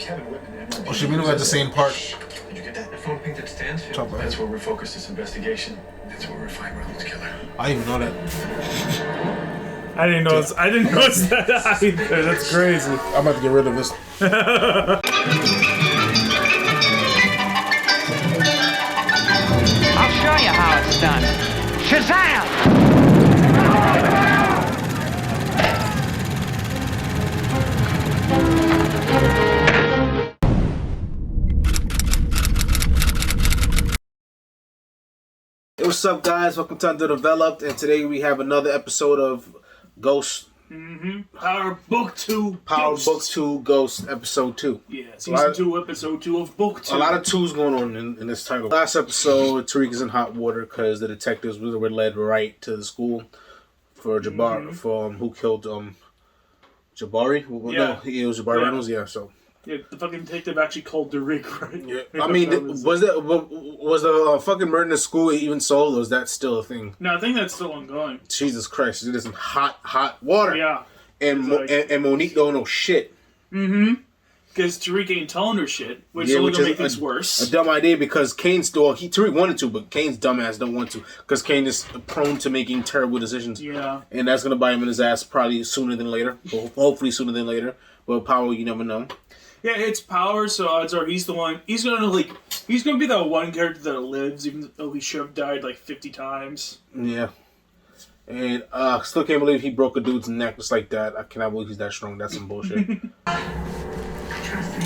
Kevin Whitman, NYPD. Oh, Shimino got the same part. Did you get that? The phone pinged at Stansfield. That's where we're focused this investigation. That's where we're finding Reynolds' killer. I didn't even know that. I didn't notice that either. That's crazy. I'm about to get rid of this. I'll show you how it's done. Shazam! Hey, what's up, guys? Welcome to Underdeveloped, and today we have another episode of Ghost. Power Book 2. Power Ghost. Book 2 Ghost, Episode 2. Yeah, Season 2, Episode 2 of Book 2. A lot of twos going on in this title. Last episode, Tariq is in hot water because the detectives were led right to the school for Jabbar, for who killed Jabari? Well, Yeah. No, it was Jabari Reynolds, yeah, so. Yeah, the fucking detective actually called Derek, right? Yeah. I mean, was the fucking murder in the school even solved, or is that still a thing? No, I think that's still ongoing. Jesus Christ, it is in hot water. Yeah. And and Monique don't know shit. Because Tariq ain't telling her shit, which is only going to make things worse. A dumb idea because Kane's Tariq wanted to, but Kane's dumbass don't want to because Kane is prone to making terrible decisions. Yeah. And that's gonna bite him in his ass probably sooner than later. Well, hopefully sooner than later. But Powell, you never know. Yeah, it's Power, so odds are he's the one. He's gonna be that one character that lives, even though he should have died like 50 times. Yeah. And still can't believe he broke a dude's neck just like that. I cannot believe he's that strong. That's some bullshit. Trust me.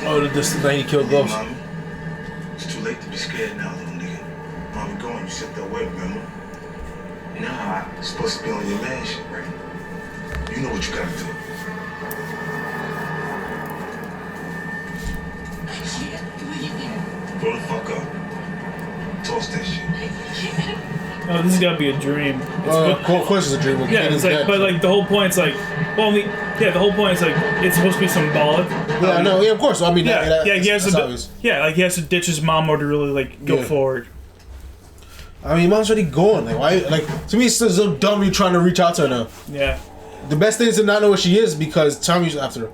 Oh, this is the night he killed Ghost. Mama, it's too late to be scared now, little nigga. Mama going, you sit that way, remember? Nah, it's supposed to be on your man shit, right? You know what you gotta do. I can't believe you. Grow the fuck up. Toss that shit. Oh, this has got to be a dream. Of course, it's a dream. Yeah, it's like, but like the whole point's like, well, I mean, yeah, the whole point is like it's supposed to be symbolic. Yeah, no, yeah, of course. I mean, Yeah, he has to, obvious. like he has to ditch his mom or to really like go forward. I mean, mom's already gone. Like, why? Like, to me, it's so dumb you trying to reach out to her now. Yeah. The best thing is to not know where she is because Tommy's after her.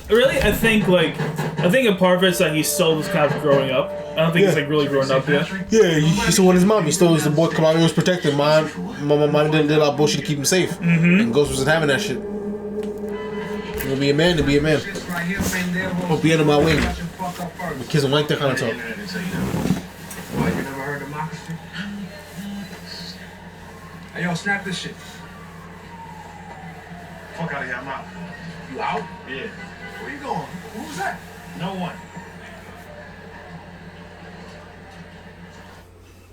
Really, I think a part of it's that he's still just kind of growing up. I don't think he's like really grown up yet. Yeah, he still want his mom. He still was the boy. Come out, he was protected. Mom did a lot of bullshit to keep him safe. And Ghost wasn't having that shit. To be a man, to be a man. Hope he under my wing. The kids don't like that kind of talk. What, you never heard of democracy? Hey, yo, snap this shit. Fuck out of here, I'm out. You out? Yeah. Where you going? Who was that? No one.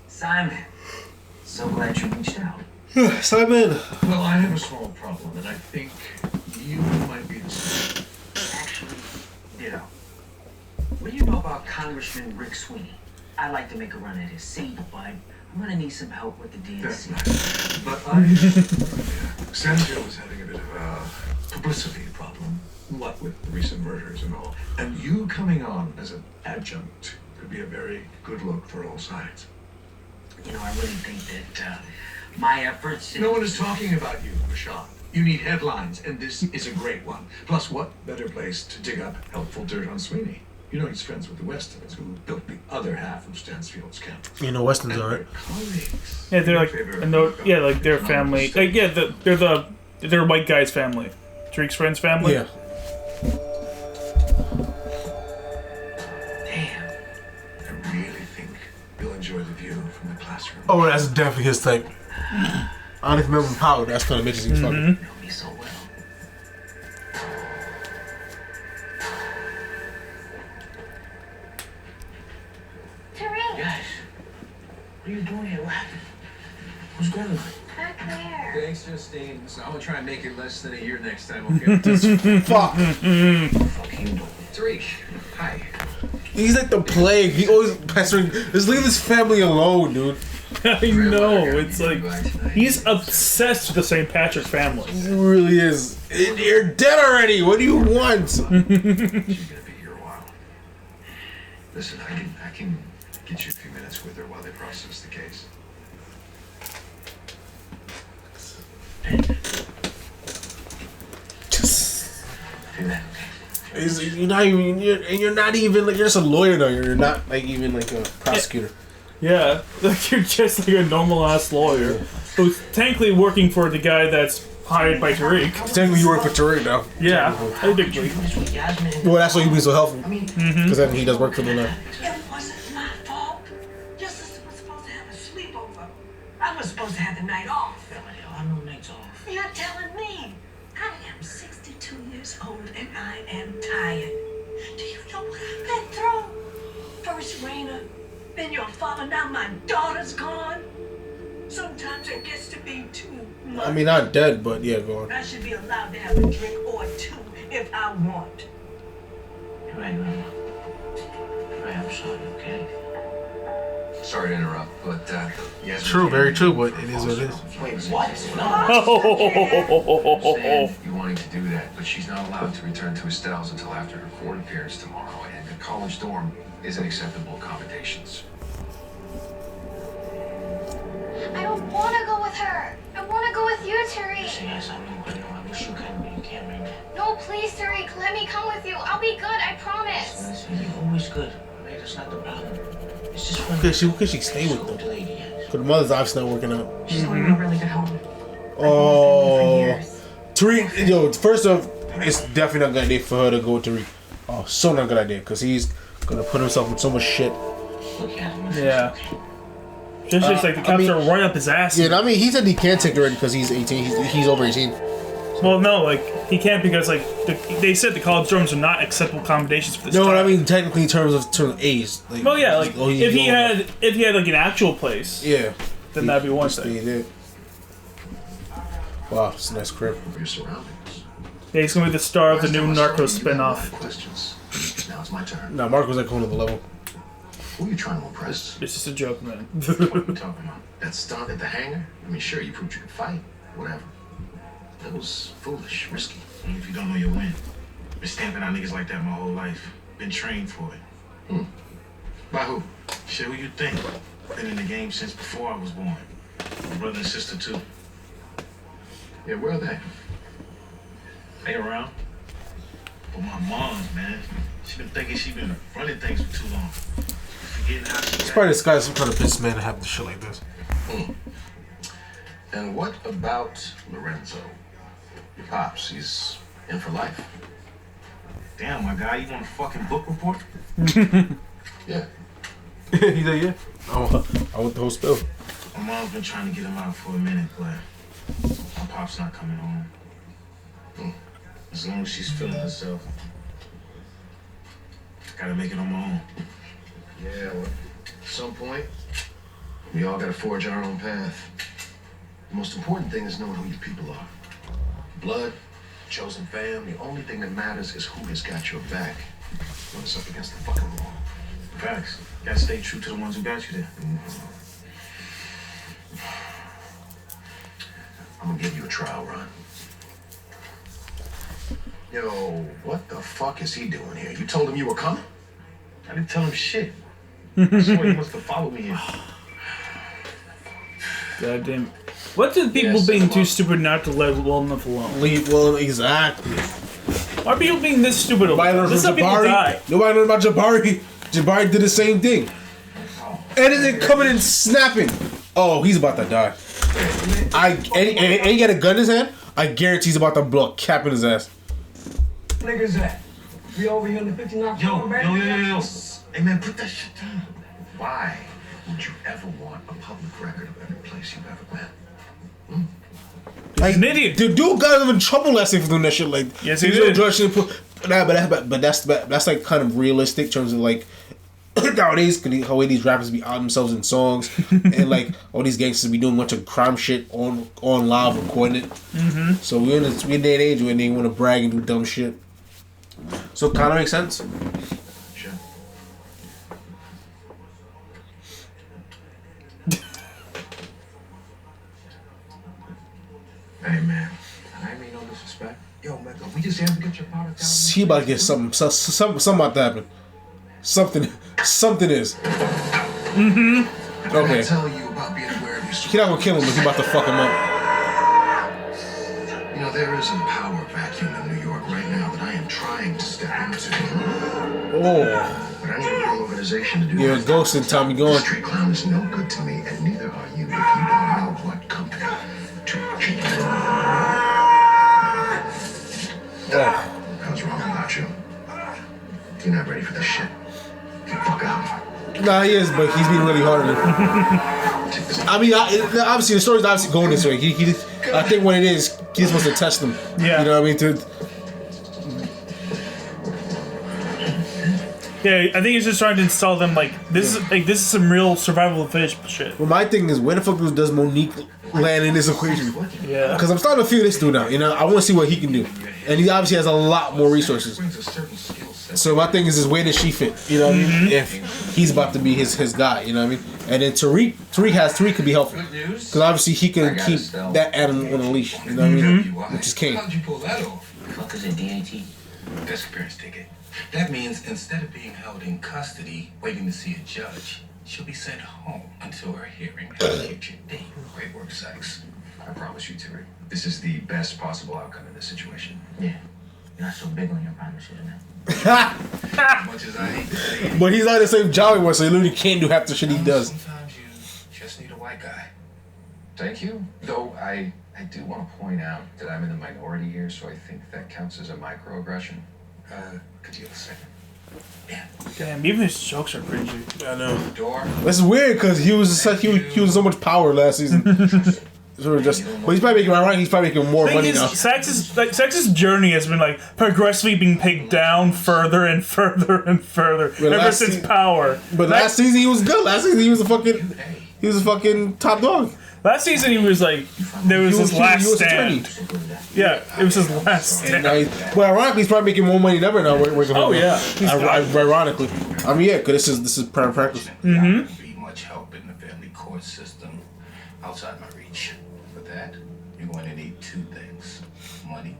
Simon, so glad you reached out. Simon. Well, I have a small problem, and I think you might be the same. Actually, ditto. What do you know about Congressman Rick Sweeney? I'd like to make a run at his seat, but I'm gonna need some help with the That's DNC. nice. But Sanjo is having a bit of a publicity problem. What with the recent murders and all. And you coming on as an adjunct could be a very good look for all sides. You know, I really think that my efforts... No one is talking about you, Rashawn. You need headlines, and this is a great one. Plus, what better place to dig up helpful dirt on Sweeney? You know he's friends with the Westons, who built the other half of Stansfield's camp. You know Weston's And alright. their colleagues. Yeah, they're like, and their family. Like, yeah, they're white guy's family. Tariq's friend's family. Yeah. Damn. I really think you'll enjoy the view from the classroom. Oh, that's definitely his type. I don't even remember Power. That's kind of bitches he's fucking. You know me so well. Tariq, Guys, what are you doing here? What happened? What's going on? back there. Thanks, Justine. So I'm gonna try and make it less than a year next time, okay? Fuck. What the fuck are you doing? Tariq, hi. He's like the plague. He always pestering. Just leave his family alone, dude. I know. It's like he's obsessed with the St. Patrick family. He really is. You're dead already. What do you want? She's gonna be here a while. Listen, I can get you a few minutes with her while they process the case. do that, okay? You're not even. You're not even like you're just a lawyer now. You're not like even like a prosecutor. Yeah, like you're just like a normal ass lawyer who's technically working for the guy that's hired by Tariq. Technically, you work for Tariq now. Yeah, technically. Well, that's why you've been so helpful. Because then he does work for them now. It wasn't my fault. Your sister was supposed to have a sleepover. I was supposed to have the night off. I have no nights off. You're telling me. I am 62 years old and I am tired. Do you know what I've been through? First Raina, then your father, now my daughter's gone. Sometimes it gets to be too much. I mean, not dead, but yeah, go on. I should be allowed to have a drink or two if I want. You're right, Mama. You're right, I'm sorry, okay? Sorry to interrupt, but yes. True, very true, but it is what it is. Wait, what? Understand you wanting to do that, but she's not allowed to return to Estelle's until after her court appearance tomorrow, and the college dorm isn't acceptable accommodations. I don't want to go with her. I want to go with you, Tariq. Yes, I know, but I wish you could, but you can't right now. No, please, Tariq. Let me come with you. I'll be good. I promise. Listen, you're always good. Right? That's not the problem. It's just when Who could she stay with though? Because the mother's obviously not working out. she's only a really good help. Oh, Tariq, yo, first off, it's definitely not a good idea for her to go with Tariq. Oh, so not a good idea, because he's gonna put himself in so much shit. Look at him. Yeah. Just like the cops are right up his ass. Yeah, I mean, he said he can't take it already because he's 18. He's over 18. Well, no, like he can't because like they said the college dorms are not acceptable accommodations for this. No, child. I mean technically in terms of age. Like, Well, yeah, like he's if he older. had like an actual place, Yeah. then that'd be one Stay thing. there. Wow, it's a nice crib. Your surroundings. Yeah, he's gonna be the star of the new Narcos You got a lot spinoff. of questions. Now it's my turn. Nah, Mark was like on the level. Who are you trying to impress? It's just a joke, man. What are we talking about? That stunt at the hangar? I mean, sure, you proved you could fight. Whatever. That was foolish, risky. And if you don't know, you win. Been stamping out niggas like that my whole life. Been trained for it. By who? Shit, who you think? Been in the game since before I was born. My brother and sister too. Yeah, where are they? They around. But my mom, man, she been thinking she been running things for too long. Forgetting how she It's got probably this guy's some kind of businessman to have the shit like this. And what about Lorenzo? Your pops, he's in for life. Damn, my guy, you want a fucking book report? Yeah. He's like, yeah. I want the whole spill. My mom's been trying to get him out for a minute, but my pop's not coming home. As long as she's feeling herself, gotta make it on my own. Yeah, well, at some point, we all gotta forge our own path. The most important thing is knowing who your people are. Blood, chosen fam, the only thing that matters is who has got your back when it's up against the fucking wall. Facts. Gotta stay true to the ones who got you there. I'm gonna give you a trial run. Yo, what the fuck is he doing here? You told him you were coming? I didn't tell him shit. I swear he must have followed me here. God damn. What do people Yes, being I'm too up. stupid not to let well enough alone? Leave, well, exactly. Why are people being this stupid? Nobody learned This is from how people die. Jabari. Nobody learned about Jabari. Jabari did the same thing. And then coming and snapping. Oh, he's about to die. And he got a gun in his hand. I guarantee he's about to blow a cap in his ass. Niggas that? We over here in the 59th Yo. Hey man, put that shit down. Why would you ever want a public record of every place you've ever been? Like, an idiot. The dude got in trouble last year for doing that shit. Like, Yes, he he's did. But that's like kind of realistic in terms of like nowadays how these rappers be out themselves in songs and like all these gangsters be doing a bunch of crime shit on live recording it. Mm-hmm. So we're in a day and age when they want to brag and do dumb shit. So it kind of makes sense. Sure. Hey man, I ain't mean no disrespect. Yo, man, we just have to get your product out. He about to get something about to happen. Something is. I Okay. tell you about being aware of your He not gonna kill him, but he about to fuck him up. You know, there is a power vacuum in New York right now that I am Oh. But I need a whole organization to do You're a this. ghost and Tommy going. Street clown is no good to me, and neither are you if you don't know what company to keep. Oh. How's wrong about you? You're not ready for this shit. Get the fuck out. Nah, he is, but he's being really hard on him. I mean, obviously the story's obviously going this way. I think what it is, he's supposed to test them. Yeah. You know what I mean? Yeah, I think he's just trying to install them like this is some real survival of the fittest shit. Well, my thing is, where the fuck does Monique land in this equation? Yeah. Because I'm starting to feel this dude now. You know, I want to see what he can do, and he obviously has a lot more resources. Brings a certain skill set. So my thing is where does she fit? You know what I mean? If he's about to be his guy, you know what I mean? And then Tariq could be helpful Good news. because obviously he can I got keep Estelle. that animal on a leash. You know what I mean? Which is king. How'd you pull that off? Fuck is a DAT? Disappearance ticket. That means instead of being held in custody, waiting to see a judge, she'll be sent home until her hearing at a future date. Great work, Sykes. I promise you, Tariq, this is the best possible outcome in this situation. Yeah. You're not so big on your promises, man. As much as I hate to say it, But he's not the same Jolly one, so he literally can't do half the shit he does. sometimes you just need a white guy. Thank you. Though I do want to point out that I'm in the minority here, so I think that counts as a microaggression. Could you have a second? Yeah. Damn, even his jokes are cringy. I know. Door. This is weird because he was so much power last season. Sort of just, but he's probably making right. He's probably making more money now. Sax's journey has been like progressively being picked down further and further and further ever since Power. But last season he was good. Last season he was a fucking top dog. Last season he was like there was his last stand. attorney. Yeah, it was his last And stand. now well, ironically, he's probably making more money than ever now. Oh, yeah. Ironically, I mean, yeah, because this is private practice. Not gonna be much help in the family court system outside my reach. For that, you're going to need two things: money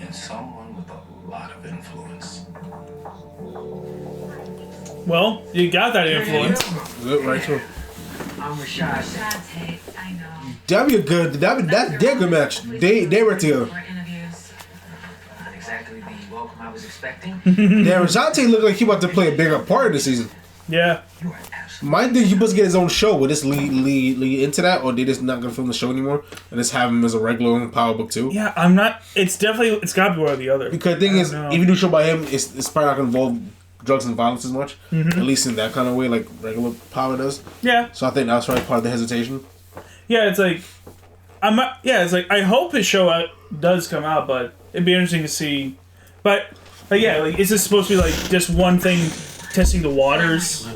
and someone with a lot of influence. Well, you got that influence. Good, right, so I'm Rashad. Shante, I know. that'd be a good. They're a good match. They were together. For interviews. Not exactly the welcome I was expecting. Yeah, Rajante looked like he about to play a bigger part this season. Yeah. You are absolutely My thing, he must get his own show. Will this lead into that, or they just not gonna film the show anymore and just have him as a regular in Power Book 2? Yeah, I'm not. It's gotta be one or the other. Because the thing is, know. if you do a show by him, it's probably not gonna involve drugs and violence as much. At least in that kind of way, like regular Power does. Yeah. So I think that's probably part of the hesitation. Yeah, it's like I'm not, yeah, it's like I hope his show does come out, but it'd be interesting to see. But like yeah, like is this supposed to be like just one thing testing the waters?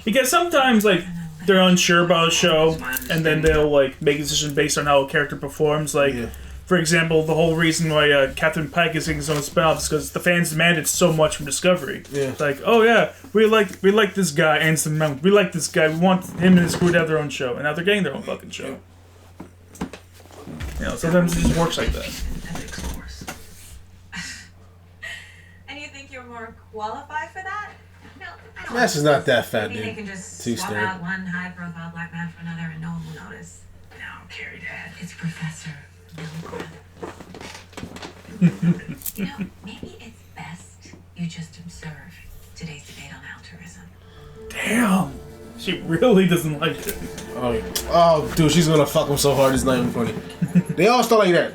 Because sometimes like they're unsure about a show and then they'll like make a decision based on how a character performs. Like for example, the whole reason why Captain Pike is getting his own spin-off is because the fans demanded so much from Discovery. Yeah. It's like, oh yeah, we like this guy, Anson Mount. We like this guy. We want him and his crew to have their own show, and now they're getting their own fucking show. You know, sometimes it just works like that. Ethics course. And you think you're more qualified for that? No, I don't. That's just not that fat, Maybe they dude. can just Too swap stern. out one high-profile black man for another and no one will notice. No, carry that. It's Professor Milgram. You know, maybe it's best you just observe today's debate on altruism. Damn, she really doesn't like it. Oh, dude, she's gonna fuck him so hard. It's not even funny. They all start like that.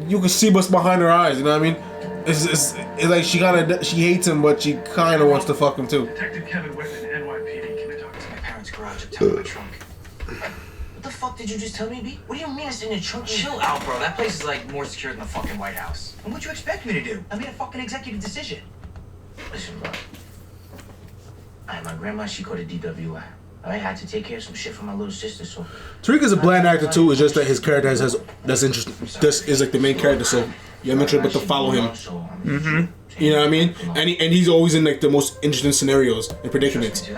You can see what's behind her eyes. You know what I mean? It's like she hates him, but she kind of wants to fuck him too. Detective Kevin Whitman, NYPD. Can I talk to you? My parents' garage up top of my trunk. What the fuck did you just tell me, B? What do you mean it's in the trunk? Chill out, bro. That place is like more secure than the fucking White House. And what'd you expect me to do? I made a fucking executive decision. Listen, bro. My grandma, she caught a DWI. I had to take care of some shit for my little sister, so... Tariq is a bland actor too. It's just that his character has that's interesting. This is like the main character, so you have interest but to follow him. You know what I mean? And he's always in like the most interesting scenarios and predicaments.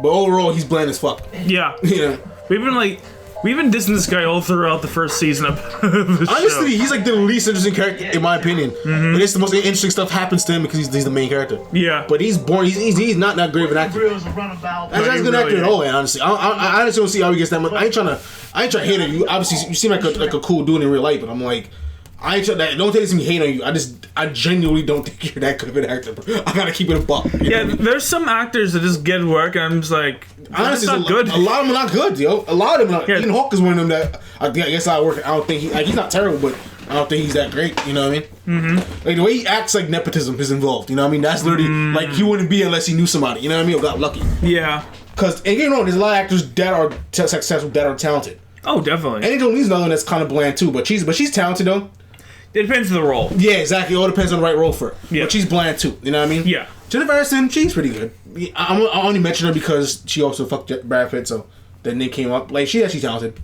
But overall, he's bland as fuck. Yeah, You know. we've been dissing this guy all throughout the first season of the show. Honestly, he's like the least interesting character in my opinion. But it's the most interesting stuff happens to him because he's the main character. Yeah, But he's boring. He's not that great of an actor. That's not a good actor at all, man. Honestly, I honestly don't see how he gets that much. I ain't trying to hate it. You obviously you seem like a cool dude in real life, but I'm like, I ain't that. Don't take this me hate on you. I genuinely don't think you're that good of an actor. Bro. I gotta keep it a buck. Yeah, there's some actors that just get work, and I'm just like, honestly, not good. A lot of them are not good, yo. A lot of them. Yeah. Ethan Hawke is one of them that I guess I work. I don't think he's not terrible, but I don't think he's that great. You know what I mean? Mm-hmm. Like the way he acts, like nepotism is involved. You know what I mean? That's literally like he wouldn't be unless he knew somebody. You know what I mean? Or got lucky. Yeah. Because and you know, there's a lot of actors that are successful, that are talented. Oh, definitely. Angel Lee's another one that's kind of bland too, but she's talented though. It depends on the role. Yeah, exactly. It all depends on the right role for her. Yeah. But she's bland too. You know what I mean? Yeah. Jennifer Aniston, she's pretty good. I only mention her because she also fucked Brad Pitt, so the name came up. Like, she's actually talented.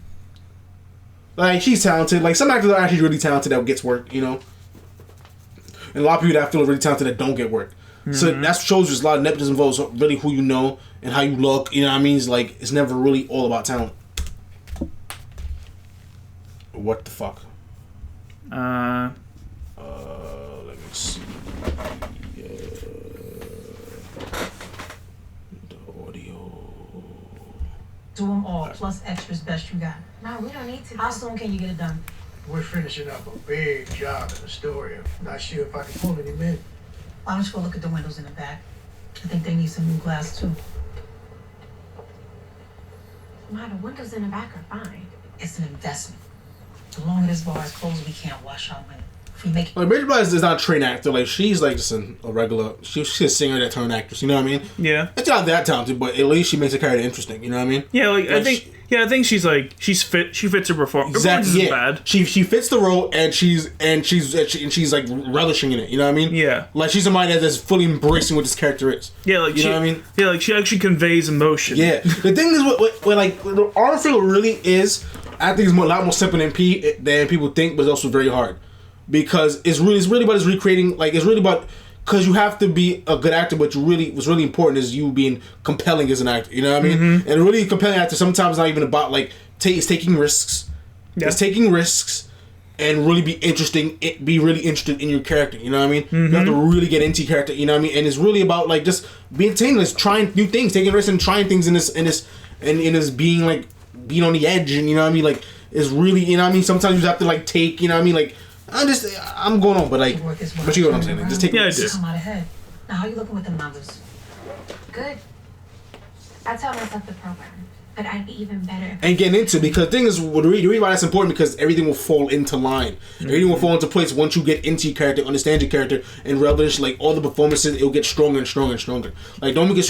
Like, she's talented. Like, some actors are actually really talented that gets work, you know? And a lot of people that I feel are really talented that don't get work. Mm-hmm. So that shows there's a lot of nepotism involved. So really who you know and how you look, you know what I mean? It's like, it's never really all about talent. What the fuck? Let me see. The audio. Do them all, plus extras best you got. No, we don't need to. How soon can you get it done? We're finishing up a big job in Astoria. Not sure if I can pull any men. Why don't you go look at the windows in the back? I think they need some new glass too. Ma, the windows in the back are fine. It's an investment. The longer this bar is closed, we can't wash our money. If we make it. Like, Rachel Weisz is not a trained actor. Like, she's like just a regular. She's a singer that turned actress. You know what I mean? Yeah. It's not that talented, but at least she makes her character interesting. You know what I mean? Yeah, like I think she's like she's fit. She fits her performance. Exactly. Her Yeah. bad. She fits the role, and she's like relishing in it. You know what I mean? Yeah. Like, she's somebody that's fully embracing what this character is. Yeah, like you she, know what I mean? Yeah, like she actually conveys emotion. Yeah. The thing is, what like the Arnold really is, I think it's a lot more simple than people think, but it's also very hard because it's really about recreating. Like, it's really about. Because you have to be a good actor, but what's really important is you being compelling as an actor. You know what I mean? Mm-hmm. And a really compelling actor sometimes not even about like it's taking risks. Yeah. It's taking risks and really be really interested in your character. You know what I mean? Mm-hmm. You have to really get into your character. You know what I mean? And it's really about like just being entertained, trying new things, taking risks and trying things in this being like being on the edge. And you know what I mean? Like it's really, you know what I mean? Sometimes you have to like take, you know what I mean? Like I'm going on, but like, but you know what I'm saying? Like, just take risks. Come out ahead. Now, how you looking with the numbers? Good. I tell myself the program, but I'd be even better if And getting into it, because the thing is, the reason why that's important because everything will fall into line. Everything will fall into place once you get into your character, understand your character, and relish like all the performances. It'll get stronger and stronger and stronger. Like don't be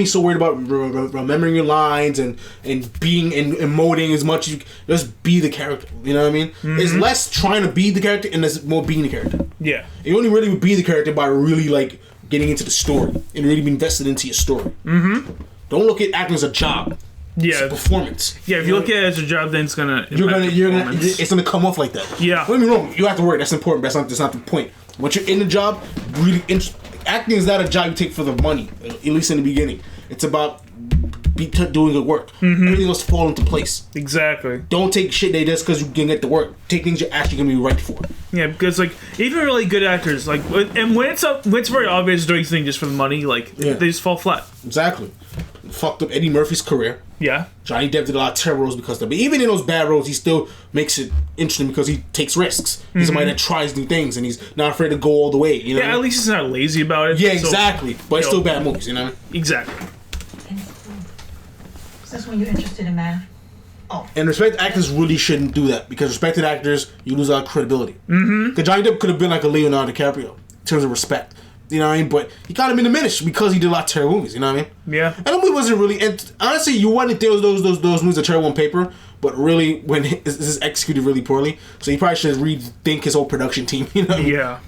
so worried about remembering your lines and being and emoting as much as you just be the character. You know what I mean? It's less trying to be the character and it's more being the character. Yeah. You only really be the character by really like getting into the story and really be invested into your story. Mm-hmm. Don't look at acting as a job. Yeah. It's a performance. Yeah, if you look at it as a job, then it's gonna it's gonna come off like that. Yeah. Don't get me wrong, you have to work. That's important, but that's not the point. Once you're in the job, really, acting is not a job you take for the money. At least in the beginning, it's about doing the work. Everything else fall into place. Exactly. Don't take shit they just because you can get the work. Take things you're actually gonna be right for. Yeah, because like even really good actors, like, and when it's very obvious doing things just for the money, like they just fall flat. Exactly. Fucked up Eddie Murphy's career. Yeah. Johnny Depp did a lot of terrible roles because of that. But even in those bad roles, he still makes it interesting because he takes risks. He's somebody that tries new things and he's not afraid to go all the way. You know? Yeah, at least he's not lazy about it. Yeah, exactly. But it's still bad movies, you know? Exactly. Since when you're interested in math? And respected actors really shouldn't do that because respected actors, you lose a lot of credibility. Because Johnny Depp could have been like a Leonardo DiCaprio in terms of respect. You know what I mean? But he kind of been diminished because he did a lot of terrible movies. You know what I mean? Yeah. And the movie wasn't really. And honestly, you wouldn't think those movies are terrible on paper, but really, when this is executed really poorly, so he probably should rethink his whole production team. You know? Yeah.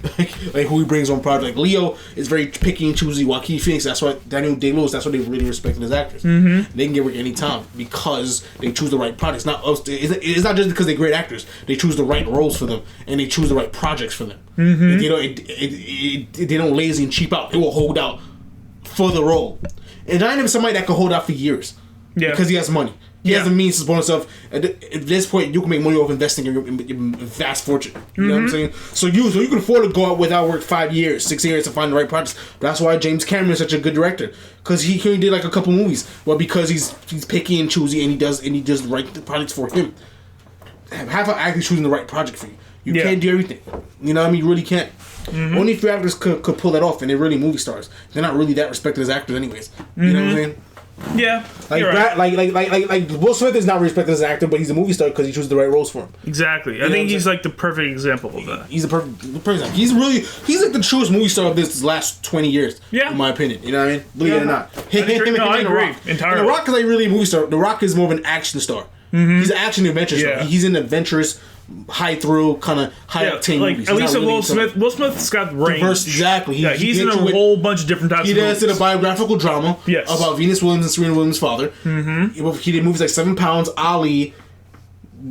like who he brings on project. Like Leo is very picky and choosy. Joaquin Phoenix, that's why Daniel Day-Lewis, that's why they really respected as actors. They can get work any time because they choose the right projects. It's not just because they're great actors. They choose the right roles for them and they choose the right projects for them. They don't lazy and cheap out. They will hold out for the role. And Johnny Depp is somebody that can hold out for years. Yeah. Because he has money. He has the means to support himself. At this point, you can make money off investing in your vast fortune. You know what I'm saying? So you can afford to go out without work 5 years, 6 years to find the right projects. That's why James Cameron is such a good director. Because he only did like a couple movies. Well, because he's picky and choosy and he does the right projects for him. Have an actor choosing the right project for you. You Yeah. can't do everything. You know what I mean? You really can't. Only a few actors could pull that off, and they're really movie stars. They're not really that respected as actors, anyways. You know what I'm saying? Yeah, Like you're that, right. like Will Smith is not respected as an actor, but he's a movie star because he chose the right roles for him. Exactly. I know what think I'm he's saying? like the perfect example of that. He's a perfect example. He's like the truest movie star of this last 20 years. Yeah. in my opinion. You know what I mean? Believe it or not. agree. No, I and The agree Rock. entirely. And The Rock is like really a movie star. The Rock is more of an action star. He's an action adventure star. Yeah. He's an adventurous, high thrill, kind of high Yeah, octane like movies. at He's least not really Will into, Smith. Will Smith's got range. diverse, exactly. Yeah, he's in gets a you with- whole bunch of different types He of does movies. did a biographical drama Yes. about Venus Williams and Serena Williams' father. Mm-hmm. He did movies like 7 Pounds, Ali,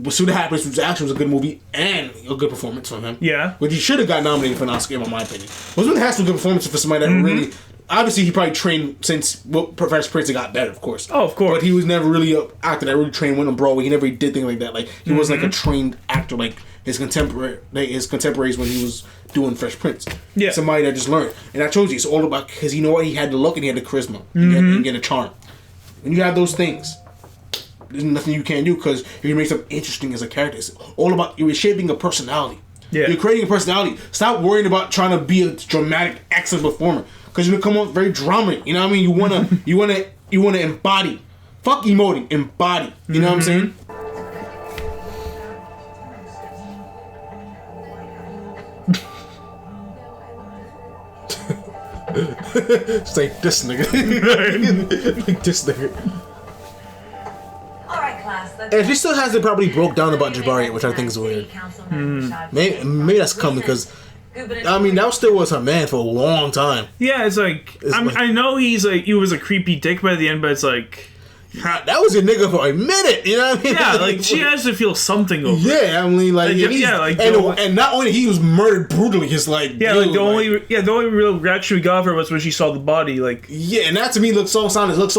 Pursuit of Happiness, which actually was a good movie and a good performance from him. Yeah. But he should have got nominated for an Oscar, in my opinion. Will Smith has some good performances for somebody that really... Obviously, he probably trained since Professor Prince got better, of course. Oh, of course. But he was never really an actor that really trained went on Broadway. He never did things like that. Like, he wasn't like a trained actor like his contemporaries when he was doing Fresh Prince. Yeah. Somebody that just learned. And I told you, it's all about... Because you know what? He had the look and he had the charisma. He had a charm. When you have those things... There's nothing you can do because if you make something interesting as a character, it's all about you're shaping a personality. Yeah. You're creating a personality. Stop worrying about trying to be a dramatic, excellent performer because you're gonna come off very dramatic. You know what I mean? You wanna embody. Fuck emoting, embody. You know what I'm saying? It's like this nigga. Like this nigga. All right, class. And she still hasn't probably broke down about Jabari, which I think is weird. Maybe that's coming because I mean that still was her man for a long time. Yeah, it's like I know he was a creepy dick by the end, but it's like that was your nigga for a minute. You know what I mean? yeah, like she has to feel something over. Yeah, I mean like, and not only he was murdered brutally, it's like yeah, dude, like the only real reaction we got from her was when she saw the body. Like yeah, and that to me looks so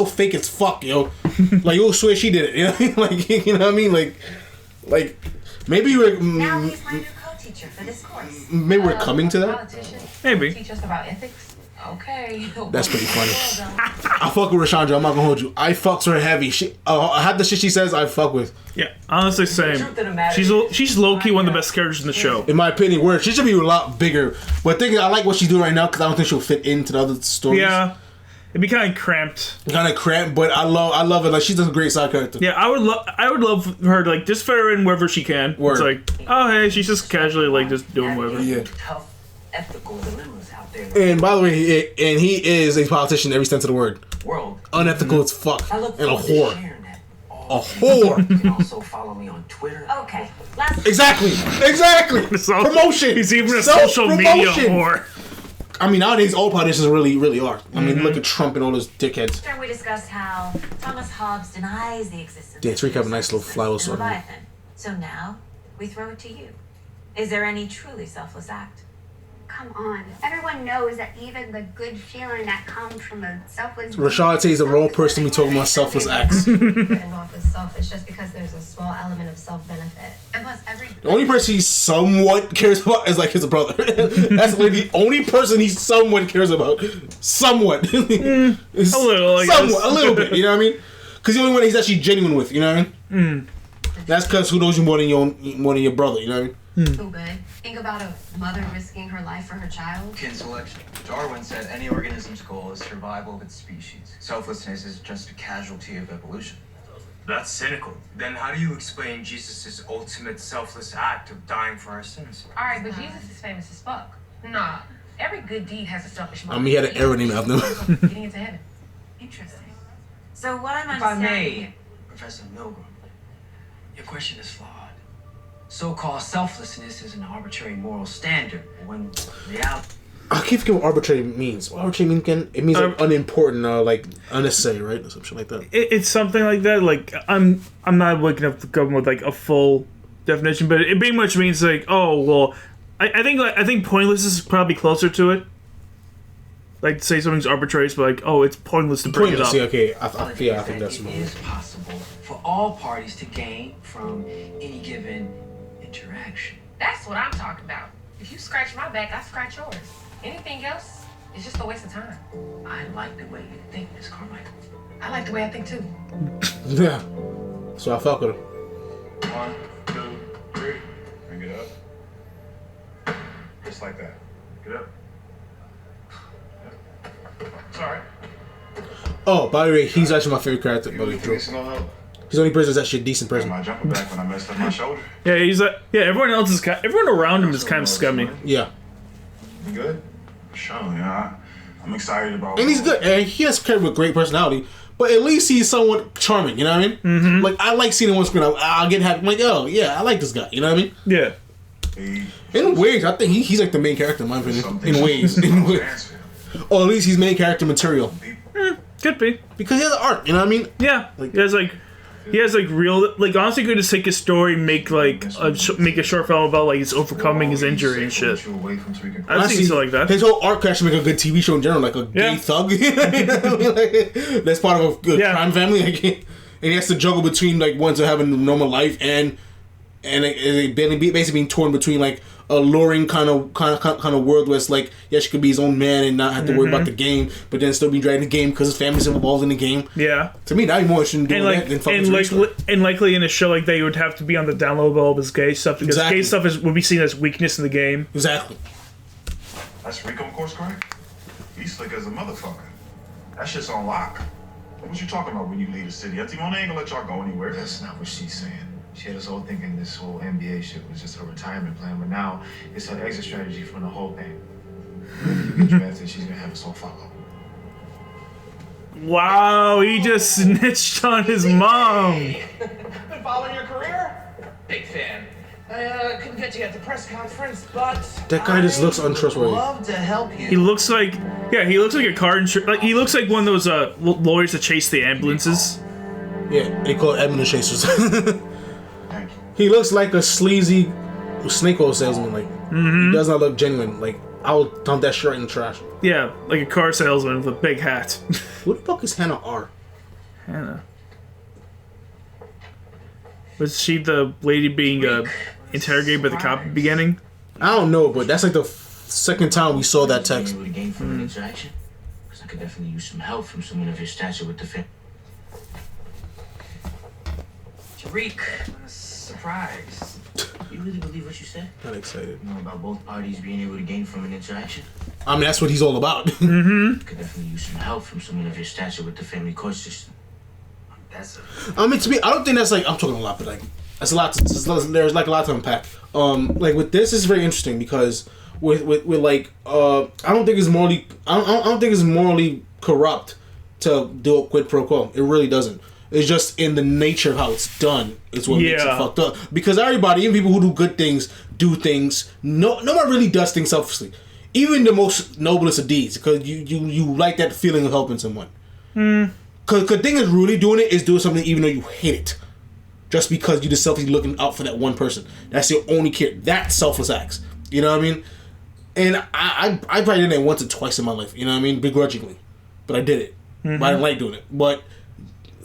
fake as fuck, yo. Like you'll swear she did it. You know what I mean? Like you know what I mean? Like maybe we're Now he's my new co-teacher for this course. maybe we're coming to that. Politician. Maybe. Teach us about ethics. Okay. That's pretty funny. I fuck with Rashandra. I'm not gonna hold you. I fucks her heavy. She half the shit she says I fuck with. Yeah, honestly, same. She's low key one of the best characters in the show. In my opinion, where she should be a lot bigger. But I like what she's doing right now because I don't think she'll fit into the other stories. Yeah, it'd be kind of cramped. Kind of cramped, but I love it. Like she does a great side character. Yeah, I would love her to like just fit her in wherever she can. Word. It's like, oh hey, she's just casually like just doing whatever. Yeah. Tough ethical dilemmas out there. And by the way, he is a politician in every sense of the word. World. Unethical as fuck I look and a forward to whore. sharing that. A whore. You can also follow me on Twitter. Okay. Last Exactly. So- Promotion. He's even a social media Self-promotion. whore. I mean, nowadays all politicians really are. I mean, look at Trump and all those dickheads. we discussed how Thomas Hobbes denies the existence Yeah, Tariq have a nice little flower sword on it. Leviathan. So now we throw it to you. Is there any truly selfless act? Come on. Everyone knows that even the good feeling that comes from a selfless... Rashad says the wrong person to be talking about selfless acts. Written off as selfish just because there's a small element of self-benefit. And plus, The only person he somewhat cares about is like his brother. That's like the only person he somewhat cares about. Somewhat. A little, I guess. Somewhat, a little bit. You know what I mean? Because the only one he's actually genuine with. You know what I mean? That's because who knows you more than your brother. You know what I mean? Too good. Think about a mother risking her life for her child. Kin selection. Darwin said any organism's goal is survival of its species. Selflessness is just a casualty of evolution. That's cynical. Then how do you explain Jesus' ultimate selfless act of dying for our sins? Alright, but Jesus is famous as fuck. Nah. Every good deed has a selfish motive. I mean, he had an error named after him. Getting into heaven. Interesting. So what I'm If I understanding... may, Professor Milgram, your question is flawed. So-called selflessness is an arbitrary moral standard, when reality... I keep forgetting what arbitrary means. What arbitrary means again? It means like unimportant or like unnecessary, right? Or some shit like that. It's something like that. Like I'm not looking up to come with like a full definition, but it pretty much means like, oh well, I think pointless is probably closer to it. Like to say something's arbitrary, but like, oh, it's pointless to bring Pointless, it yeah, up. okay. I think that's it more. is possible for all parties to gain from any given interaction. That's what I'm talking about. If you scratch my back, I scratch yours. Anything else is just a waste of time. I like the way you think, Miss Carmichael. I like the way I think too. Yeah. So I fuck with him. 1, 2, 3. Bring it up. just like that. Get up. It's alright. Oh, by the way, he's actually my favorite character, buddy. You need no help? He's the only person that's actually a decent person. Am I jumping back when I messed up my shoulder? Yeah, he's like, yeah. Everyone else is everyone around him is kind of scummy. Yeah. You good? Sure, yeah. I'm excited about. And he's good, and he has character with great personality. But at least he's somewhat charming. You know what I mean? Mm-hmm. Like I like seeing him on screen. I'll get happy. I'm like, oh yeah, I like this guy. You know what I mean? Yeah. In ways, I think he's like the main character in my opinion. In ways. Or at least he's main character material. Could be because he has art. You know what I mean? Yeah. He has real honestly could just take a story, make like make a short film about like he's overcoming his injury and shit. I've seen stuff like that. His whole arc could actually make a good TV show in general, like a gay thug. That's part of a good crime family. Like, and he has to juggle between like wanting to have a normal life and basically being torn between like a luring kind of world where it's like yes, he could be his own man and not have to worry about the game, but then still be dragged in the game because his family's involved in the game. Yeah. To me, that'd be more interesting doing that than fucking and likely in a show like that, you would have to be on the down low of all of his gay stuff because gay stuff would be seen as weakness in the game. Exactly. That's Rico, of course, correct? He's slick as a motherfucker. That shit's on lock. What you talking about when you leave the city? Timon ain't gonna let y'all go anywhere. That's not what she's saying. She had us all thinking this whole NBA shit was just her retirement plan, but now it's her exit strategy from the whole thing. When you get drafted, she's gonna have us all follow. Wow, he just snitched on his mom. Been following your career? Big fan. I couldn't get you at the press conference, but that guy just looks untrustworthy. Love to help you. He looks like a car insurance. Like he looks like one of those lawyers that chase the ambulances. Yeah, they call it ambulance chasers. He looks like a sleazy snake oil salesman. Like he does not look genuine. Like I would dump that shit right in the trash. Yeah, like a car salesman with a big hat. Who the fuck is Hannah R? Hannah. Was she the lady being interrogated by the cop at the beginning? I don't know, but that's like the second time we saw that text. Would gain from an interaction? Because I could definitely use some help from someone of your stature with the family. Tariq, I'm surprised. You really believe what you said? Not excited. You know about both parties being able to gain from an interaction? I mean, that's what he's all about. Could definitely use some help from someone of your stature with the family court system. I mean, to me, I don't think that's like I'm talking a lot, but like that's a lot. There's like a lot to unpack. Like with this, it's very interesting because with like I don't think it's morally I don't think it's morally corrupt to do a quid pro quo. It really doesn't. It's just in the nature of how it's done. It's what makes it fucked up. Because everybody, even people who do good things, do things. No one really does things selfishly. Even the most noblest of deeds, because you like that feeling of helping someone. Because the thing is, really doing it is doing something even though you hate it. Just because you're just selfishly looking out for that one person. That's your only care. That's selfless acts. You know what I mean? And I probably did it once or twice in my life. You know what I mean? Begrudgingly. But I did it. But I didn't like doing it. But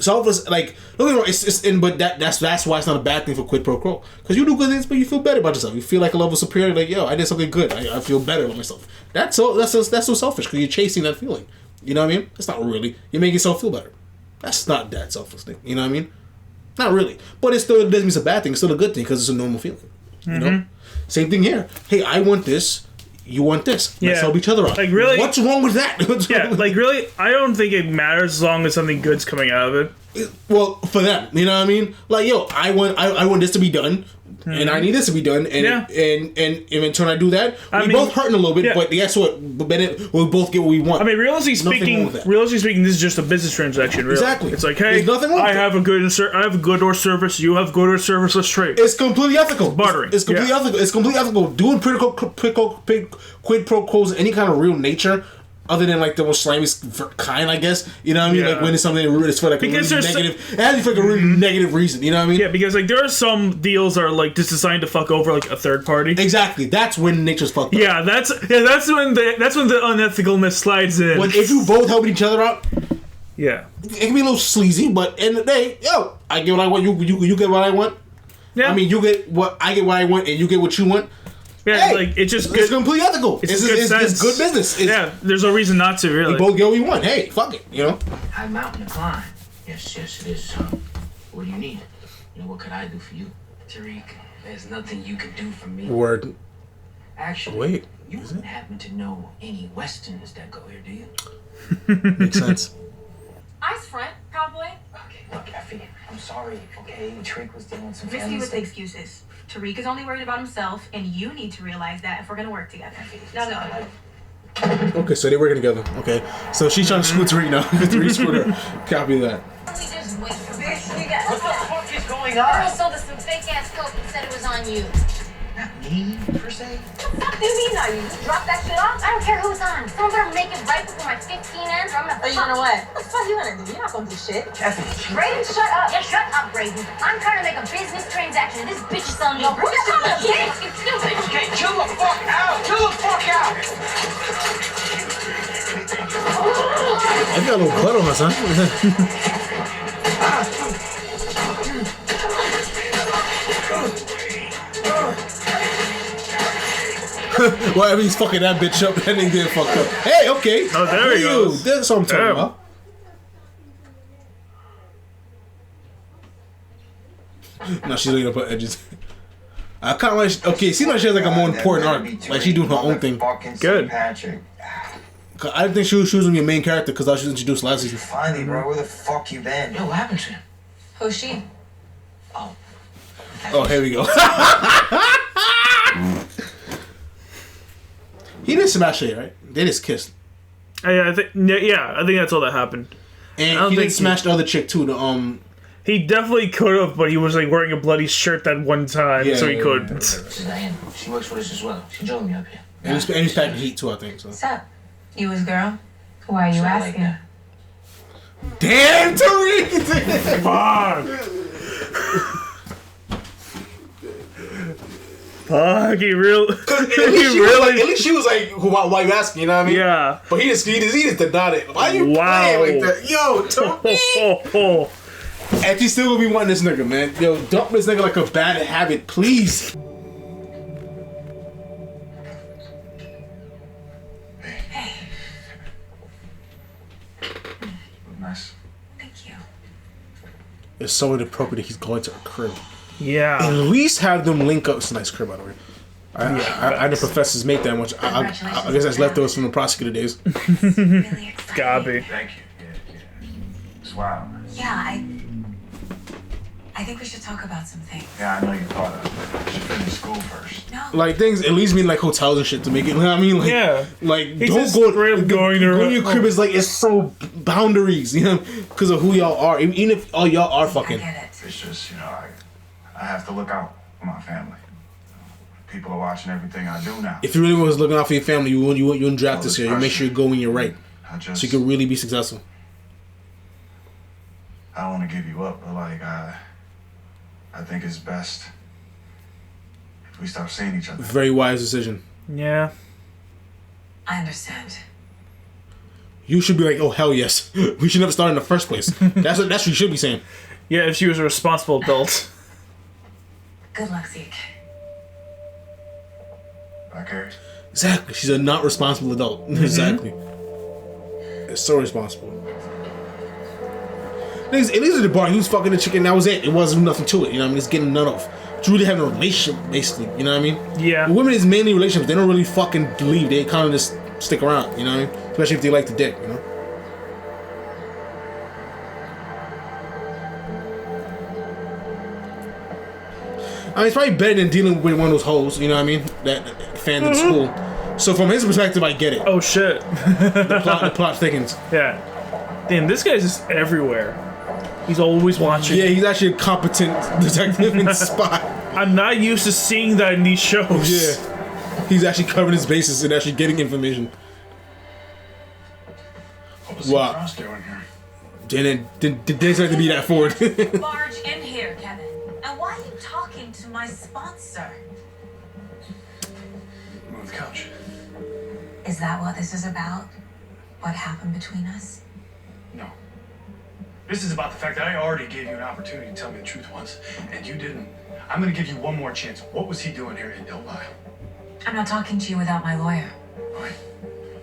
selfless, like, don't get me wrong, but that's why it's not a bad thing for quid pro quo. Because you do good things, but you feel better about yourself. You feel like a level superior, like, yo, I did something good. I feel better about myself. That's so selfish, because you're chasing that feeling. You know what I mean? That's not really. You're making yourself feel better. That's not that selfless thing. You know what I mean? Not really. But it still doesn't mean it's a bad thing. It's still a good thing, because it's a normal feeling. You know? Same thing here. Hey, I want this. You want this. Let's help each other out. Like, really? What's wrong with that? Like, really? I don't think it matters as long as something good's coming out of it. Well, for them, you know what I mean? Like, yo, I want this to be done, and I need this to be done, and in turn I do that. We both hurting a little bit, but guess what? We both get what we want. I mean, realistically speaking, this is just a business transaction. Really. Exactly. It's like, hey, I have a good or service. You have good or service. Let's trade. It's completely ethical. It's bartering. It's completely ethical. It's completely ethical. Doing quid pro quos in any kind of real nature. Other than like the most slimy kind, I guess. You know what I mean? Like when it's something it's for like a really negative. It has to be for like a really negative reason. You know what I mean? Yeah, because like there are some deals that are like just designed to fuck over like a third party. Exactly. That's when nature's fucked up. Yeah, that's when the unethicalness slides in. When if you both help each other out. Yeah. It can be a little sleazy, but in the day, yo, I get what I want. You get what I want. Yeah. I mean, you get what I get what I want, and you get what you want. Yeah, hey, like it's just it's completely ethical. It's good business. There's no reason not to, really. We both get what we want. Hey, fuck it, you know. High mountain to climb. Yes, it is. What do you need? You know, what could I do for you? Tariq, there's nothing you can do for me. Word. Actually, Wait, you wouldn't happen to know any Westerners that go here, do you? Makes sense. Ice front, cowboy. Okay, look, Effie, I'm sorry, okay? Tariq was dealing with some Risky family with the stuff. excuses. Tariq is only worried about himself, and you need to realize that if we're gonna work together. No. Okay, so they're working together. Okay, so she's trying to screw Tariq now. Tariq screwed her. Copy that. We just wait for What the fuck is going Girl on? sold us some fake ass coke and said it was on you. Not me, per se. What the fuck do you mean on you? You drop that shit off? I don't care who it's on. Someone better make it right before my 15 ends or I'm gonna Are you gonna what? What the fuck you gonna do? You're not gonna do shit. Effie, Brayden, shut up. Yeah, shut up, Brayden. I'm trying to make a business transaction and this bitch is selling me a Bring it on, bitch. bitch. Fucking stupid. okay, chill the fuck out! Chill the fuck out! I got a little blood on her, son. Well, I mean, he's fucking that bitch up and he did fuck up. Hey, okay. Oh, there he You. goes. That's what I'm talking Damn. about. No, she's looking up her edges. I kind of like. Okay, it seems like she has like a more important arc. Like she's doing her own thing. Good. Patrick. 'Cause I didn't think she was gonna be a main character because I was introduced last season. Finally, bro, where the fuck you been? Yo, what happened to him? Who's she? Oh, here we go. He didn't smash it, right? They just kissed. I think that's all that happened. I And don't he didn't think smash the other chick too. He definitely could have, but he was like wearing a bloody shirt that one time, Yeah, so he yeah, couldn't. This is Diane. She works for us as well. She joined me up here. And he's packing heat too, I think. So. What's up? You his girl? Why are you Something like asking? that. Damn, Tariq! Fuck, he real. At least she was like, why you asking? You know what I mean? Yeah. But he just denied it. Why you Wow. playing like that? Yo, Tariq! And she still gonna be wanting this nigga, man. Yo, dump this nigga like a bad habit, please. Nice. Thank you. It's so inappropriate that he's going to a crib. Yeah. At least have them link up. It's a nice crib, by the way. I the professors make that much. I guess that's leftovers from the prosecutor days. Gotta be. Thank you. Yeah. It's wild. Yeah, I think we should talk about some things. Yeah, I know you thought of it. You should finish school first. No. Like things, at least mean like hotels and shit to make it. You know what I mean? Like, Yeah. Like He's don't just go straight going to to your crib is like it's so boundaries, you know, because of who y'all are. Even if all y'all are fucking. I get it. It's just, I have to look out for my family. People are watching everything I do now. If you really was looking out for your family, you wouldn't draft this year. You make sure you go when you're right, so you can really be successful. I don't want to give you up, but I think it's best if we stop seeing each other. Very wise decision. Yeah. I understand. You should be like, oh hell yes, we should never start in the first place. That's what you should be saying. Yeah, if she was a responsible adult. Good luck, Zeke. Okay. Exactly. She's a not responsible adult. Exactly. It's so responsible. At least at the bar, he was fucking the chicken. That was it. It wasn't nothing to it. You know what I mean? It's getting none of. It's really having a relationship, basically. You know what I mean? Yeah. With women is mainly relationships. They don't really fucking leave. They kind of just stick around. You know what I mean? Especially if they like the dick. You know. I mean, it's probably better than dealing with one of those hoes, you know what I mean? That fans in school. So from his perspective, I get it. Oh shit. The plot thickens. Yeah. Damn, this guy's just everywhere. He's always watching. Yeah, he's actually a competent detective and spy. I'm not used to seeing that in these shows. Yeah. He's actually covering his bases and actually getting information. What was Wow. Cross doing here? Didn't expect to be that forward. Barge in here, Kevin. And why are you talking to my sponsor? On the couch. Is that what this is about? What happened between us? No. This is about the fact that I already gave you an opportunity to tell me the truth once, and you didn't. I'm gonna give you one more chance. What was he doing here and don't lie? I'm not talking to you without my lawyer. All right.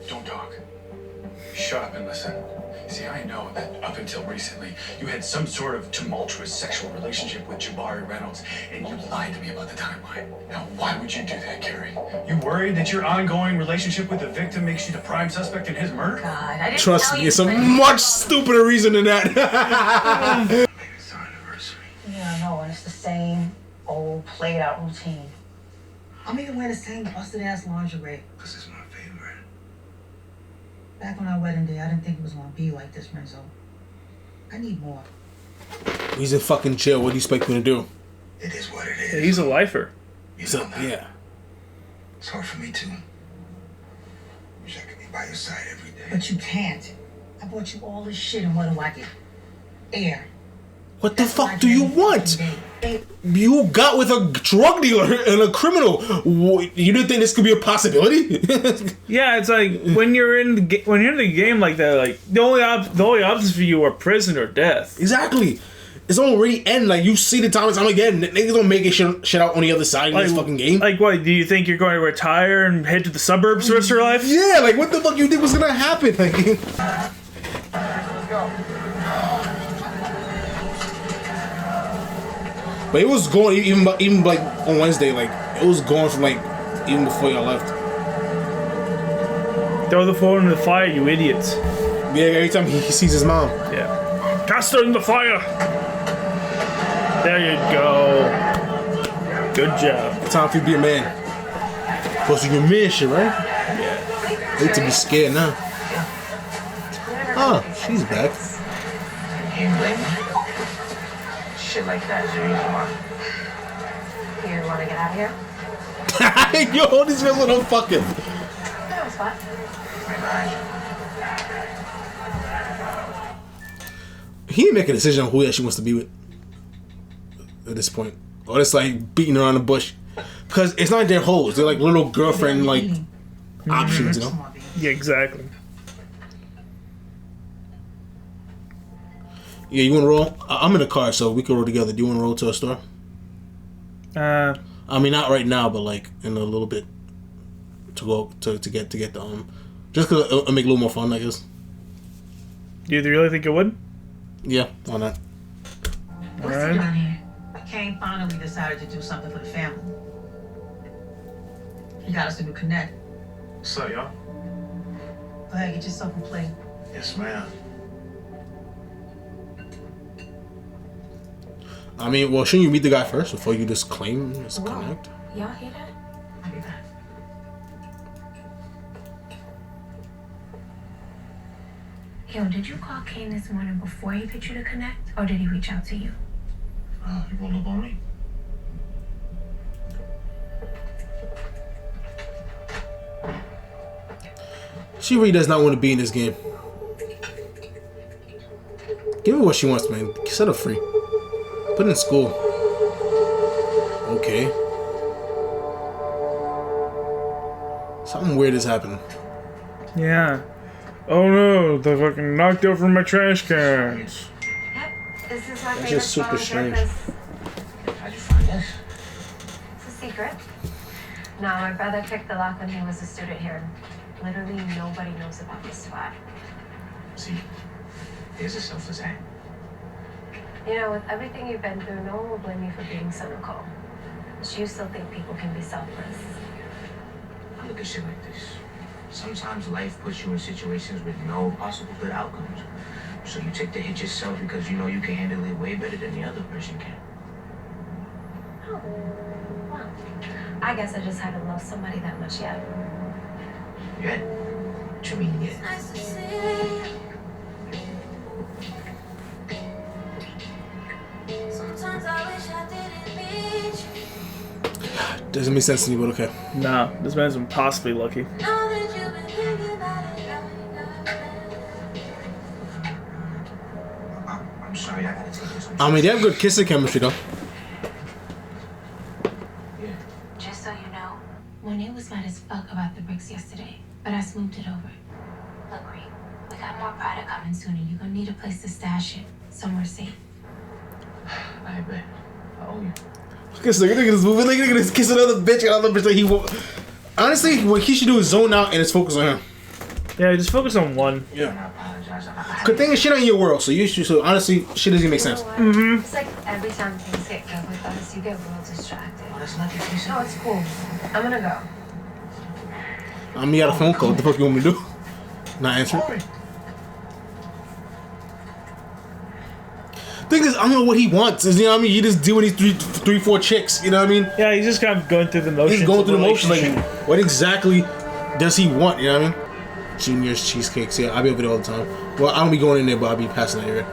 Don't talk. Shut up and listen. See, I know that up until recently, you had some sort of tumultuous sexual relationship with Jabari Reynolds, and you lied to me about the timeline. Now, why would you do that, Carrie? You worried that your ongoing relationship with the victim makes you the prime suspect in his murder? God, I didn't Trust tell me, you it's a to- much stupider reason than that. Yeah, I know, and it's the same old played out routine. I'm even wearing the same busted ass lingerie. This is my favorite. Back on our wedding day, I didn't think it was gonna be like this, Renzo. I need more. He's in fucking jail. What do you expect me to do? It is what it is. Yeah, he's a lifer. So, yeah. It's hard for me too. Wish I could be by your side every day. But you can't. I bought you all this shit, and what do I get? Air. What the fuck do you want? You got with a drug dealer and a criminal. You didn't think this could be a possibility? Yeah, it's like when you're in the game like that, like the only options for you are prison or death. Exactly. It's already end. Like you see the time and time again. Niggas don't make it shit out on the other side of this fucking game. Like what? Do you think you're going to retire and head to the suburbs the rest of your life? Yeah. Like what the fuck you think was gonna happen? Like. Let's go. But it was going even like on Wednesday. Like it was going from like even before y'all left. Throw the phone in the fire, you idiots. Yeah. Every time he sees his mom. Yeah. Cast her in the fire. There you go. Good job. Time for you to be a man. Supposed to be a man, shit, right? Yeah. Hate to be scared now. Oh, she's back. Can't blame me. Shit like that is the reason why. You want to get out of here? Yo, these girls don't fucking. That was fun. He didn't make a decision on who he actually wants to be with at this point. Or it's like beating around the bush. Because it's not their hoes. They're like little girlfriend like options, you know? Yeah, exactly. Yeah, you want to roll? I'm in the car, so we can roll together. Do you want to roll to a store? I mean, not right now, but like in a little bit to go to get the just because it'll make it a little more fun, I guess. Do you really think it would? Yeah, why not? What's he doing here? Kane finally decided to do something for the family. He got us a new connect. What's up, y'all? Go ahead, get yourself a plate. Yes, ma'am. I mean, well, shouldn't you meet the guy first before you just claim it's a connect? Y'all hear that? I'll be back. Yo, did you call Kane this morning before he put you to connect? Or did he reach out to you? You roll up on me? She really does not want to be in this game. Give her what she wants, man. Set her free. Put her in school. Okay. Something weird has happened. Yeah. Oh no, they fucking knocked over my trash cans. Yep, this is my That's favorite just super spot on strange. campus. How'd you find this? It's a secret. No, my brother picked the lock when he was a student here. Literally nobody knows about this spot. See, here's a selfless act. You know, with everything you've been through, no one will blame you for being cynical. But you still think people can be selfless. I look at shit like this. Sometimes life puts you in situations with no possible good outcomes. So you take the hit yourself because you know you can handle it way better than the other person can. Oh, well, I guess I just haven't loved somebody that much yet. Yet? What you mean yet? Nice to see. Sometimes I wish I didn't meet you. Doesn't make sense to me, but okay. Nah, this man's impossibly lucky. Now that you've been thinking about it, I'm sorry, I gotta take this. I mean, they have good kissing chemistry, though. Just so you know, Monet was mad as fuck about the bricks yesterday, but I smoothed it over. Look, Reed, we got more product coming soon, and you're gonna need a place to stash it, somewhere safe. I bet. I owe you. Look at this movie. Look at this kiss another bitch. Another bitch that he won't. Honestly, what he should do is zone out and just focus on him. Yeah, just focus on one. Yeah. I apologize. I Good thing is shit ain't your world, so so honestly, shit doesn't make sense. It's like every time things get good with us, you get real distracted. That's not your case. No, it's cool. I'm gonna go. You got a phone call. What the fuck you want me to do? Not answer. Thing is, I don't know what he wants. You know what I mean? He just deal with these three, four chicks. You know what I mean? Yeah, he's just kind of going through the motions. He's going through the motions. Like, what exactly does he want? You know what I mean? Junior's Cheesecakes. Yeah, I'll be over there all the time. Well, I don't be going in there, but I'll be passing that area.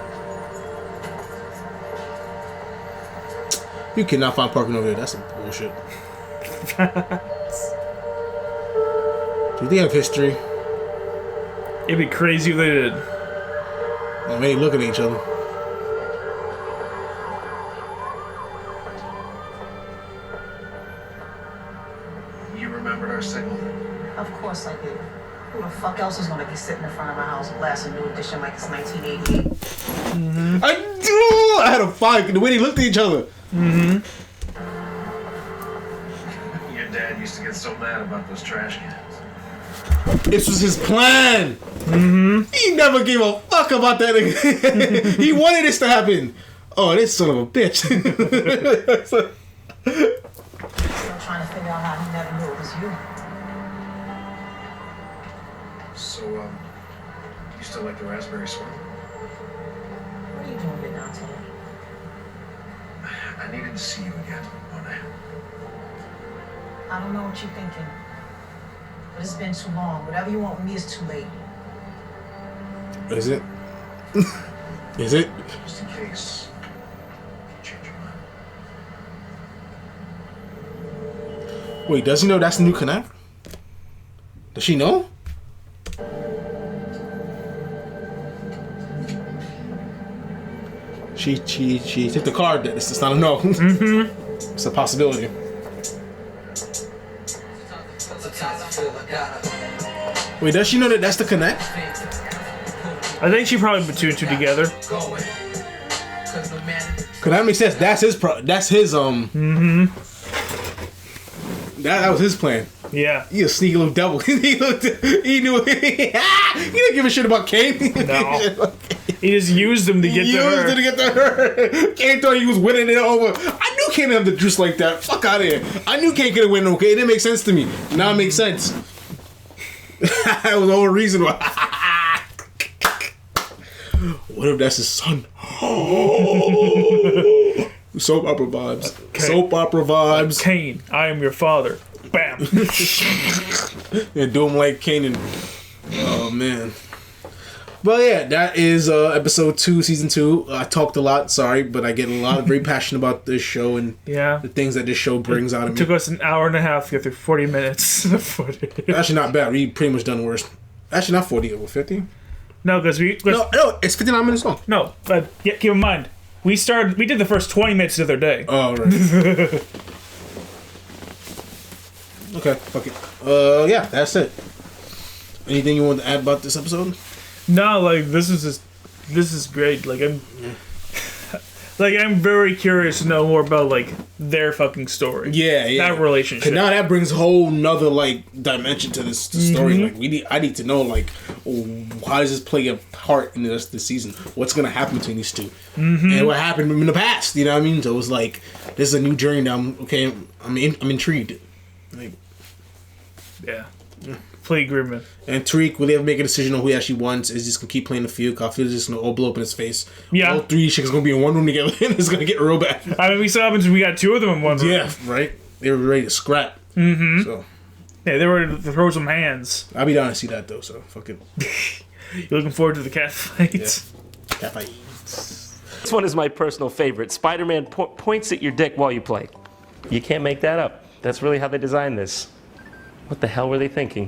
You cannot find parking over there. That's some bullshit. Do they have history? It'd be crazy if they did. Well, they ain't looking at each other. You remembered our signal? Of course I did. Who the fuck else is gonna be sitting in front of my house blasting New Edition like it's 1988? I do! I had a fight. The way they looked at each other. Your dad used to get so mad about those trash cans. This was his plan. He never gave a fuck about that. He wanted this to happen. Oh, this son of a bitch. Still trying to figure out how he never knew it was you. So, you still like the raspberry swirl? What are you doing here downtown? I needed to see you again, Monet. I don't know what you're thinking. But it's been too long. Whatever you want with me is too late. Is it? Is it? Just in case. Change your mind. Wait, does he know that's the new Connect? Does she know? She took the card. It's not a no. It's a possibility. Wait, does she know that that's the Connect? I think she probably put two and two together. Cause that makes sense. That's his. That's his. That was his plan. Yeah. He a sneaky little devil. He knew. He didn't give a shit about Kane. No. He just used him to get to her. Kane thought he was winning it over. I knew Kane didn't have the juice like that. Fuck out of here. I knew Kane could have win. Okay, it didn't make sense to me. Now it makes sense. That was the whole reason why. What if that's his son? Soap opera vibes. Kane. Soap opera vibes. Kane, I am your father. Bam. Yeah, do him like Kane and... Oh, man. Well, yeah, that is episode 2, season 2. I talked a lot, sorry, but I get a lot very passionate about this show and the things that this show brings out of me. It took us an hour and a half to get through 40 minutes of footage. Actually, not bad. We pretty much done worse. Actually, not 40, over 50. No, because No, it's 59 minutes long. No, but yeah, keep in mind, we did the first 20 minutes the other day. Oh, right. Okay, fuck it. Yeah, that's it. Anything you want to add about this episode? No, like this is great. Like I'm very curious to know more about like their fucking story. Yeah. That relationship. Now that brings a whole nother like dimension to this story. Like I need to know like how does this play a part in the rest of the season? What's gonna happen between these two? And what happened in the past? You know what I mean? So it was like this is a new journey. Now I'm intrigued. Like, yeah. Play agreement. And Tariq, will they ever make a decision on who he actually wants? Is he just gonna keep playing the field? I feel just gonna all blow up in his face. Yeah. All three chicks gonna be in one room together and it's gonna get real bad. I mean, we saw happens when we got two of them in one room. Yeah, right? They were ready to scrap. So yeah, they were to throw some hands. I'll be down to see that though, so fuck it. You're looking forward to the cat fight? Yeah. Cat fight. This one is my personal favorite. Spider-Man points at your dick while you play. You can't make that up. That's really how they designed this. What the hell were they thinking?